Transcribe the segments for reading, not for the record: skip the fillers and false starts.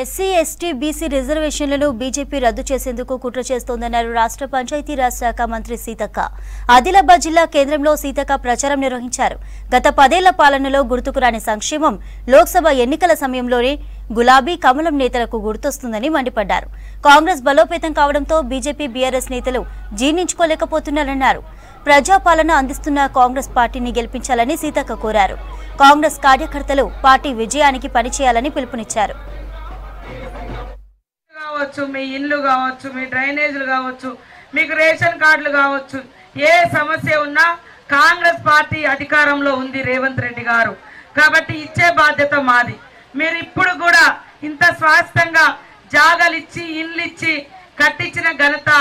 SC ST BC రిజర్వేషన్లను BJP రద్దు చేసేందుకు కుట్ర చేస్తోందన్నారు రాష్ట్ర పంచాయతీరాజ్ శాఖ మంత్రి సీతక్క. ఆదిలాబాద్ జిల్లా కేంద్రంలో సీతక్క ప్రచారం నిర్వహించారు. గత 10 ఏళ్ల పాలనలో గుర్తుకు రాని సంక్షేమం లోక్సభ ఎన్నికల సమయంలోనే గులాబీ కమలం నేతలకు గుర్తొస్తుందని మండిపడ్డారు. కాంగ్రెస్ బలోపేతం కావడంతో బీజేపీ బీఆర్ఎస్ నేతలు జీర్ణించుకోలేకపోతున్నారన్నారు. ప్రజాపాలన అందిస్తున్న కాంగ్రెస్ పార్టీని గెలిపించాలని సీతక్క కోరారు. కాంగ్రెస్ కార్యకర్తలు పార్టీ విజయానికి పనిచేయాలని పిలుపునిచ్చారు. మీ ఇల్లు కావచ్చు, మీ డ్రైనేజీలు కావచ్చు, మీకు రేషన్ కార్డులు కావచ్చు, ఏ సమస్య ఉన్నా కాంగ్రెస్ పార్టీ అధికారంలో ఉంది రేవంత్ రెడ్డి గారు. కాబట్టి ఇచ్చే బాధ్యత మాది. మీరు ఇప్పుడు కూడా ఇంత స్వాస్థంగా జాగలిచ్చి ఇండ్లు ఇచ్చి కట్టించిన ఘనత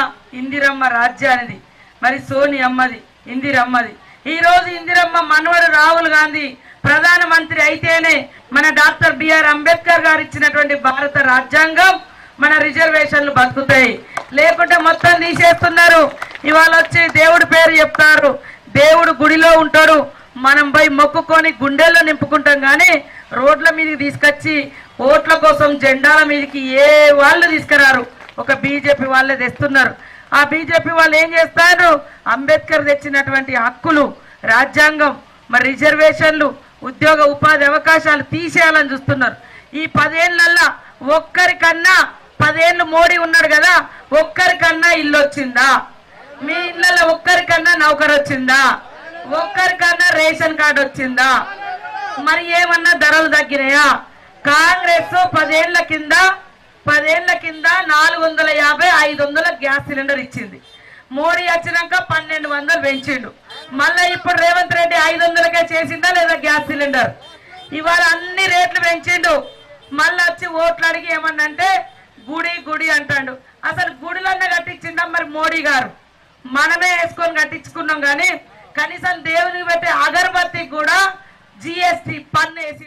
ఇందిరమ్మ రాజ్యానిది, మరి సోని అమ్మది, ఇందిరమ్మది. ఈ రోజు ఇందిరమ్మ మనవడు రాహుల్ గాంధీ ప్రధానమంత్రి అయితేనే మన డాక్టర్ బిఆర్ అంబేద్కర్ గారు ఇచ్చినటువంటి భారత రాజ్యాంగం మన రిజర్వేషన్లు బతుకుతాయి. లేకుంటే మొత్తం తీసేస్తున్నారు. ఇవాళ వచ్చి దేవుడి పేరు చెప్తారు, దేవుడు గుడిలో ఉంటాడు, మనం పోయి మొక్కుకొని గుండెల్లో నింపుకుంటాం. కానీ రోడ్ల మీదకి తీసుకొచ్చి ఓట్ల కోసం జెండాల మీదకి ఏ వాళ్ళు తీసుకురారు, ఒక బీజేపీ వాళ్ళే తెస్తున్నారు. ఆ బీజేపీ వాళ్ళు ఏం చేస్తారు, అంబేద్కర్ తెచ్చినటువంటి హక్కులు, రాజ్యాంగం, మరి రిజర్వేషన్లు, ఉద్యోగ ఉపాధి అవకాశాలు తీసేయాలని చూస్తున్నారు. ఈ 10 ఏళ్ళల్లో ఒక్కరికన్నా 10 ఏళ్ళు మోడీ ఉన్నాడు కదా, ఒక్కరికన్నా ఇల్లు వచ్చిందా? మీ ఇళ్ళలో ఒక్కరికన్నా నౌకరు వచ్చిందా? ఒక్కరికన్నా రేషన్ కార్డు వచ్చిందా? మరి ఏమన్నా ధరలు తగ్గినాయా? కాంగ్రెస్ 10 ఏళ్ల కింద 450, 500 గ్యాస్ సిలిండర్ ఇచ్చింది. మోడీ వచ్చినాక 1200 పెంచిండు. మళ్ళీ ఇప్పుడు రేవంత్ రెడ్డి 500కే చేసిందా లేదా గ్యాస్ సిలిండర్? ఇవాళ అన్ని రేట్లు పెంచిండు. మళ్ళీ వచ్చి ఓట్లు అడిగి ఏమన్నంటే గుడి గుడి అంటాడు. అసలు గుడిలన్నా కట్టించిందా మరి మోడీ గారు? మనమే వేసుకొని కట్టించుకున్నాం. కానీ కనీసం దేవునికి పెట్టే అగరబత్తికి కూడా GST పన్ను వేసి